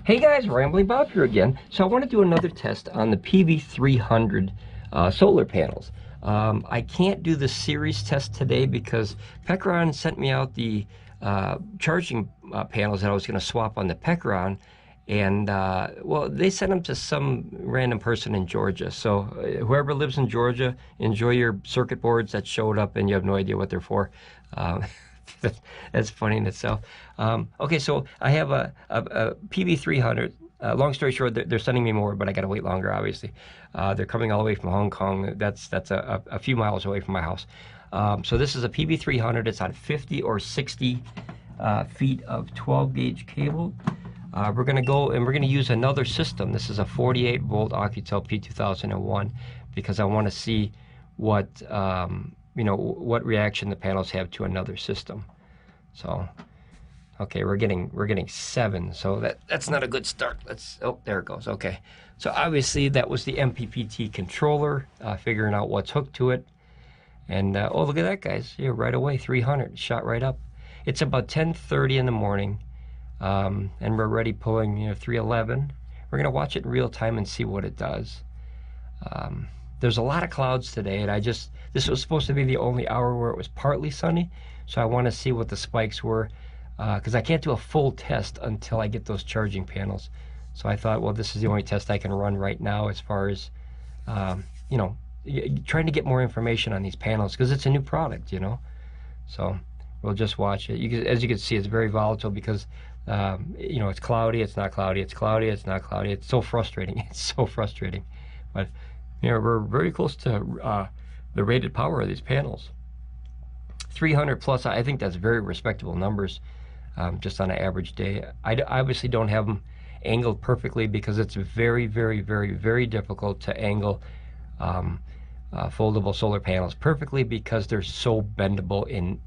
Hey guys, Ramblin Bob here again. So I want to do another test on the PV300 solar panels. I can't do the series test today because Pecron sent me out the charging panels that I was going to swap on the Pecron, and well, they sent them to some random person in Georgia. So whoever lives in Georgia, enjoy your circuit boards that showed up and you have no idea what they're for. That's funny in itself. Okay, so I have a PV300. Long story short, they're sending me more, but I got to wait longer, obviously. They're coming all the way from Hong Kong. That's a few miles away from my house. So this is a PV300. It's on 50 or 60 feet of 12-gauge cable. We're going to go and we're going to use another system. This is a 48-volt Oukitel P2001 because I want to see what you know, what reaction the panels have to another system. So, okay, we're getting 7, so that's not a good start. Oh, there it goes. Okay, so obviously that was the MPPT controller figuring out what's hooked to it. And oh, look at that, guys! Yeah, right away, 300 shot right up. It's about 10:30 in the morning, and we're already pulling 311. We're gonna watch it in real time and see what it does. There's a lot of clouds today, and this was supposed to be the only hour where it was partly sunny, so I want to see what the spikes were, because I can't do a full test until I get those charging panels. So I thought, well, this is the only test I can run right now as far as, trying to get more information on these panels, because it's a new product, So we'll just watch it. As you can see, it's very volatile because, it's cloudy, it's not cloudy, it's cloudy, it's not cloudy. It's so frustrating. It's so frustrating. But we're very close to the rated power of these panels. 300 plus, I think that's very respectable numbers, just on an average day. I obviously don't have them angled perfectly because it's very, very, very, very difficult to angle foldable solar panels perfectly because they're so bendable in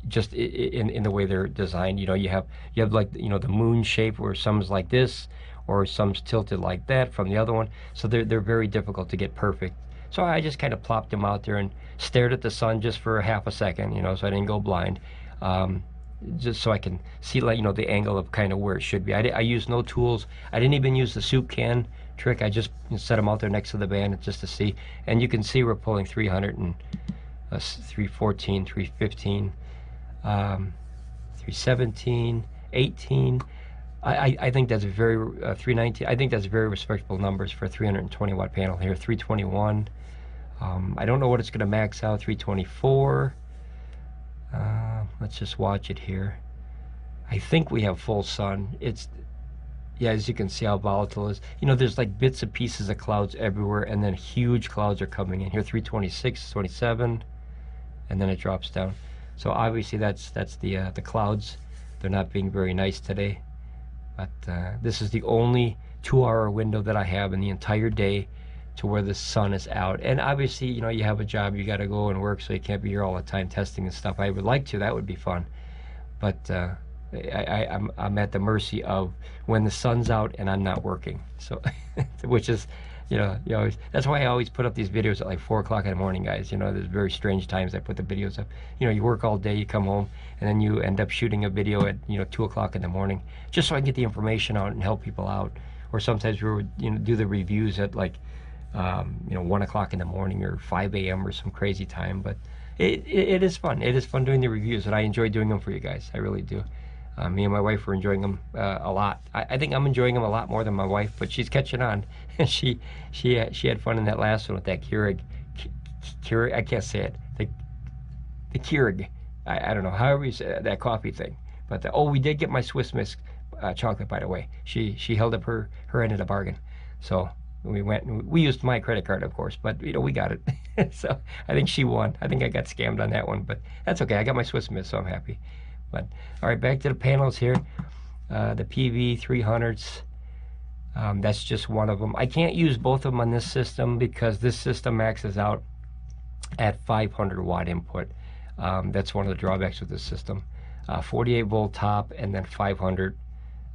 the way they're designed. You have like the moon shape where some's like this, or some's tilted like that from the other one. So they're very difficult to get perfect. So I just kind of plopped them out there and stared at the sun just for half a second, so I didn't go blind, just so I can see, the angle of kind of where it should be. I used no tools. I didn't even use the soup can trick. I just set them out there next to the band just to see. And you can see we're pulling 300 and 314, 315, 317, 18. I think that's very 319. I think that's very respectable numbers for a 320 watt panel here. 321. I don't know what it's going to max out. 324. Let's just watch it here. I think we have full sun. Yeah, as you can see how volatile it is. There's like bits and pieces of clouds everywhere, and then huge clouds are coming in here. 326, 27, and then it drops down. So obviously that's the clouds. They're not being very nice today. But this is the only 2-hour window that I have in the entire day to where the sun is out. And obviously, you have a job, you got to go and work, so you can't be here all the time testing and stuff. I would like to, that would be fun. But I'm at the mercy of when the sun's out and I'm not working. So, which is, that's why I always put up these videos at like 4 o'clock in the morning, guys. There's very strange times I put the videos up. You work all day, you come home, and then you end up shooting a video at 2 o'clock in the morning, just so I can get the information out and help people out. Or sometimes we would do the reviews at like 1 o'clock in the morning or 5 a.m. or some crazy time. But it is fun. It is fun doing the reviews, and I enjoy doing them for you guys. I really do. Me and my wife are enjoying them a lot. I think I'm enjoying them a lot more than my wife, but she's catching on. she had fun in that last one with that Keurig. I can't say it. The Keurig. I don't know. However you say that coffee thing. But we did get my Swiss Miss chocolate, by the way. She held up her end of the bargain. So we used my credit card, of course, but we got it. So I think she won. I think I got scammed on that one, but that's okay. I got my Swiss Miss, so I'm happy. But all right, back to the panels here. The PV300s. That's just one of them. I can't use both of them on this system because this system maxes out at 500 watt input. That's one of the drawbacks with this system. 48 volt top and then 500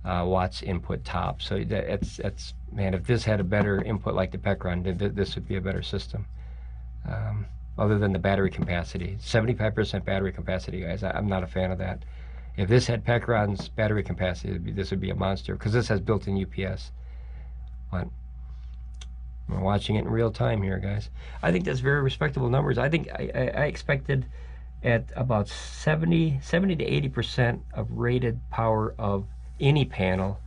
watts input top. So that's man, if this had a better input like the Pecron, this would be a better system. Other than the battery capacity, 75% battery capacity, guys. I'm not a fan of that. If this had Pecron's battery capacity, this would be a monster, because this has built-in UPS. But we're watching it in real time here, guys. I think that's very respectable numbers. I think I expected at about 70 to 80% of rated power of any panel.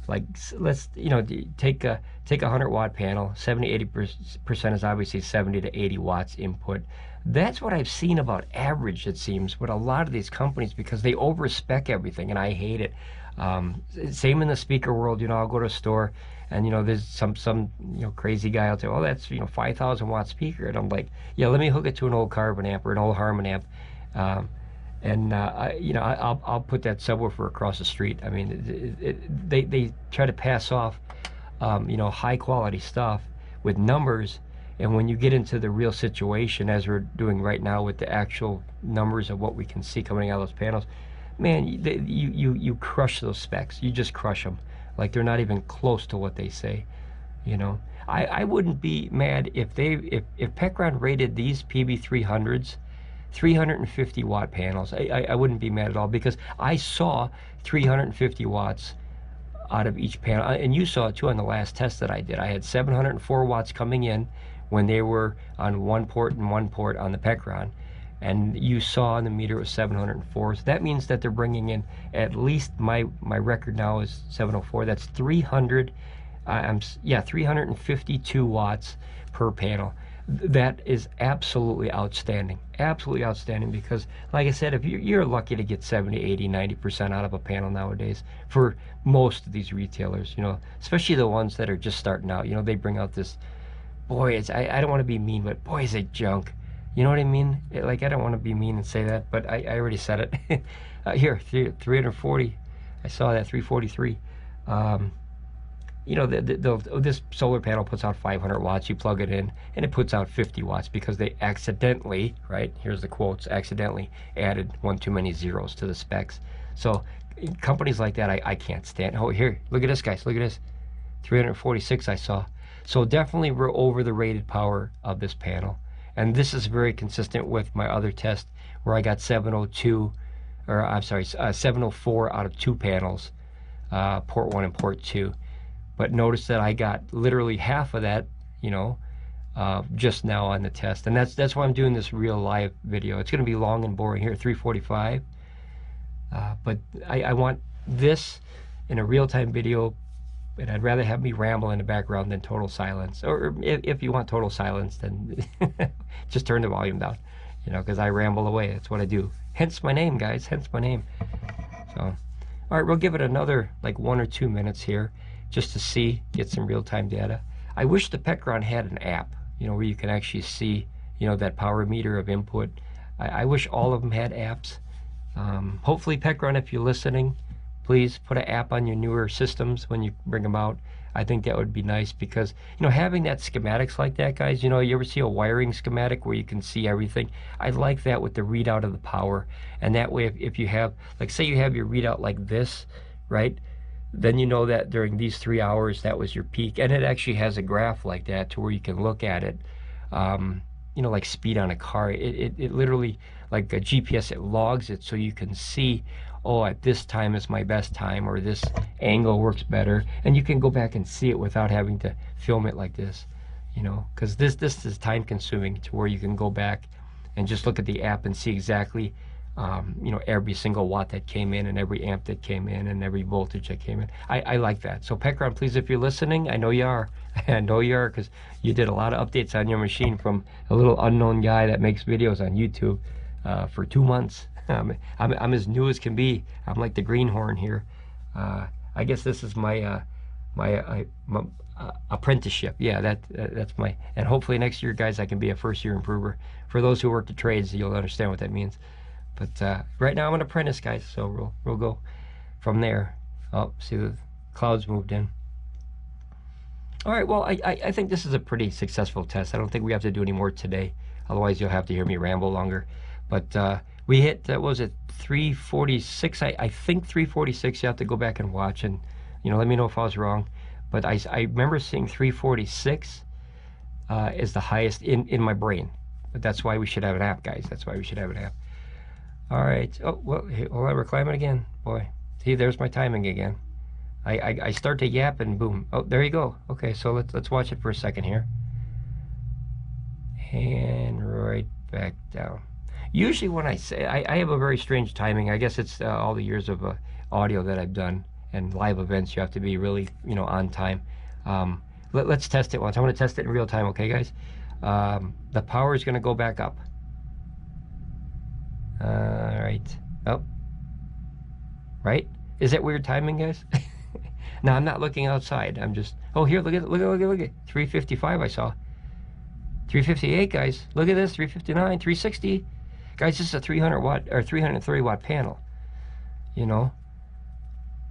Like, let's, you know, take a 100-watt panel. 70-80% is obviously 70 to 80 watts input. That's what I've seen about average, it seems, with a lot of these companies, because they over-spec everything, and I hate it. Same in the speaker world. You know, I'll go to a store, and, you know, there's some you know, crazy guy out there, oh, that's, you know, 5,000 watt speaker, and I'm like, yeah, let me hook it to an old carbon amp or an old Harman amp, you know, I'll put that subwoofer across the street. I mean, they try to pass off, you know, high quality stuff with numbers, and when you get into the real situation, as we're doing right now with the actual numbers of what we can see coming out of those panels, man, you crush those specs. You just crush them. Like, they're not even close to what they say, you know. I wouldn't be mad if Pecron rated these PV300s 350 watt panels. I wouldn't be mad at all, because I saw 350 watts out of each panel, and you saw it too on the last test that I did. I had 704 watts coming in when they were on one port and one port on the Pecron, and you saw on the meter it was 704. So that means that they're bringing in at least, my record now is 704. That's 352 watts per panel. That is absolutely outstanding. Absolutely outstanding, because, like I said, if you're lucky to get 70, 80, 90% out of a panel nowadays for most of these retailers, you know, especially the ones that are just starting out. You know, they bring out this, boy, I don't want to be mean, but boy, is it junk. You know what I mean? Like, I don't want to be mean and say that, but I already said it. Here, 340. I saw that, 343. You know, this solar panel puts out 500 watts. You plug it in, and it puts out 50 watts because they accidentally, right, here's the quotes, accidentally added one too many zeros to the specs. So companies like that, I can't stand. Oh, here, look at this, guys. Look at this. 346 I saw. So definitely we're over the rated power of this panel. And this is very consistent with my other test where I got 702, or I'm sorry, 704 out of 2 panels, port 1 and port 2. But notice that I got literally half of that, you know, just now on the test. And that's why I'm doing this real live video. It's going to be long and boring here, 345. But I want this in a real-time video, and I'd rather have me ramble in the background than total silence. Or if you want total silence, then just turn the volume down, you know, because I ramble away. That's what I do. Hence my name, guys. Hence my name. So, all right, we'll give it another like 1 or 2 minutes here, just to see, get some real-time data. I wish the Pecron had an app, you know, where you can actually see, you know, that power meter of input. I wish all of them had apps. Hopefully, Pecron, if you're listening, please put an app on your newer systems when you bring them out. I think that would be nice, because, you know, having that schematics like that, guys, you know, you ever see a wiring schematic where you can see everything? I like that with the readout of the power. And that way, if you have, like, say you have your readout like this, right? Then you know that during these 3 hours, that was your peak. And it actually has a graph like that to where you can look at it, you know, like speed on a car. It literally, like a GPS, it logs it so you can see, oh, at this time is my best time, or this angle works better. And you can go back and see it without having to film it like this, you know, because this is time consuming to where you can go back and just look at the app and see exactly, you know, every single watt that came in, and every amp that came in, and every voltage that came in. I like that. So Pecron, please, if you're listening, I know you are. I know you are, because you did a lot of updates on your machine from a little unknown guy that makes videos on YouTube for 2 months. I'm as new as can be. I'm like the greenhorn here. I guess this is my my apprenticeship. Yeah, that's my. And hopefully next year, guys, I can be a first-year improver. For those who work the trades, you'll understand what that means. But right now I'm an apprentice, guys. So we'll go from there. Oh, see, the clouds moved in. All right. Well, I think this is a pretty successful test. I don't think we have to do any more today. Otherwise, you'll have to hear me ramble longer. But we hit, what was it, 346? I think 346. You have to go back and watch, and, you know, let me know if I was wrong. But I remember seeing 346 as the highest in my brain. But that's why we should have an app, guys. That's why we should have an app. All right. Oh, well, hey, hold on, we're climbing again. Boy, see, there's my timing again. I start to yap and boom. Oh, there you go. Okay, so let's watch it for a second here. And right back down. Usually when I say, I have a very strange timing. I guess it's all the years of audio that I've done and live events. You have to be really, on time. Let's test it once. I want to test it in real time, okay, guys? The power is going to go back up. All right. Oh. Right? Is that weird timing, guys? No, I'm not looking outside. I'm just... Oh, here, look at it. Look at 355 I saw. 358, guys. Look at this. 359, 360. Guys, this is a 300 watt or 330 watt panel.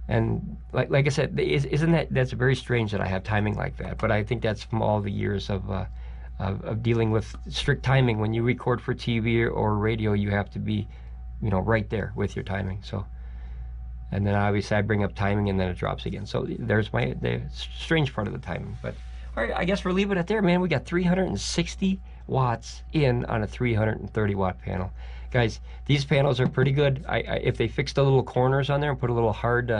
And like I said, isn't that's very strange that I have timing like that? But I think that's from all the years of dealing with strict timing. When you record for TV or radio, you have to be, right there with your timing. So, and then obviously I bring up timing and then it drops again. So there's the strange part of the timing. But all right, I guess we're leaving it there, man. We got 360 watts in on a 330 watt panel. Guys, these panels are pretty good. If they fix the little corners on there and put a little hard,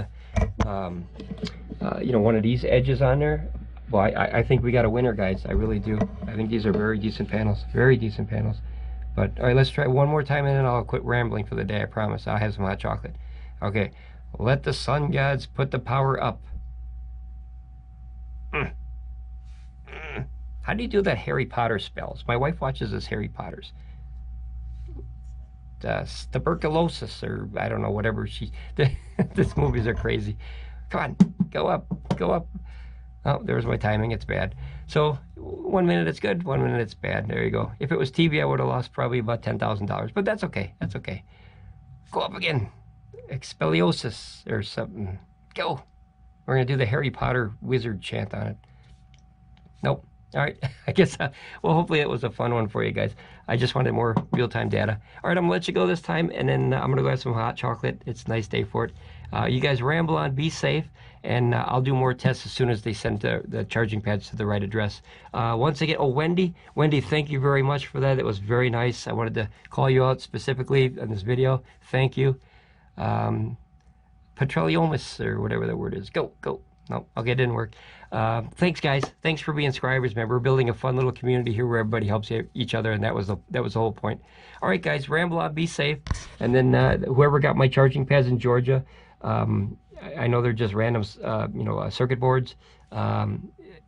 one of these edges on there, well, I think we got a winner, guys. I really do. I think these are very decent panels. Very decent panels. But, all right, let's try one more time, and then I'll quit rambling for the day, I promise. I'll have some hot chocolate. Okay, let the sun gods put the power up. How do you do that Harry Potter spells? My wife watches this Harry Potter's. Tuberculosis, or I don't know, whatever she... These movies are crazy. Come on, go up, go up. Oh, there's my timing. It's bad. So 1 minute it's good, 1 minute it's bad. There you go. If it was TV, I would have lost probably about $10,000. But that's okay. That's okay. Go up again. Expeliosis or something. Go. We're going to do the Harry Potter wizard chant on it. Nope. All right. I guess, well, hopefully it was a fun one for you guys. I just wanted more real-time data. All right, I'm going to let you go this time, and then I'm going to go have some hot chocolate. It's a nice day for it. You guys ramble on, be safe, and I'll do more tests as soon as they send the charging pads to the right address. Once again, oh, Wendy, thank you very much for that. It was very nice. I wanted to call you out specifically in this video. Thank you. Petroliomus, or whatever that word is. Go. No, okay, it didn't work. Thanks, guys. Thanks for being subscribers, man. We're building a fun little community here where everybody helps each other, and that was the whole point. All right, guys, ramble on, be safe. And then whoever got my charging pads in Georgia, I know they're just random, circuit boards.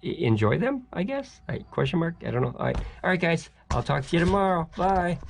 Enjoy them, I guess. Question mark? I don't know. All right, guys. I'll talk to you tomorrow. Bye.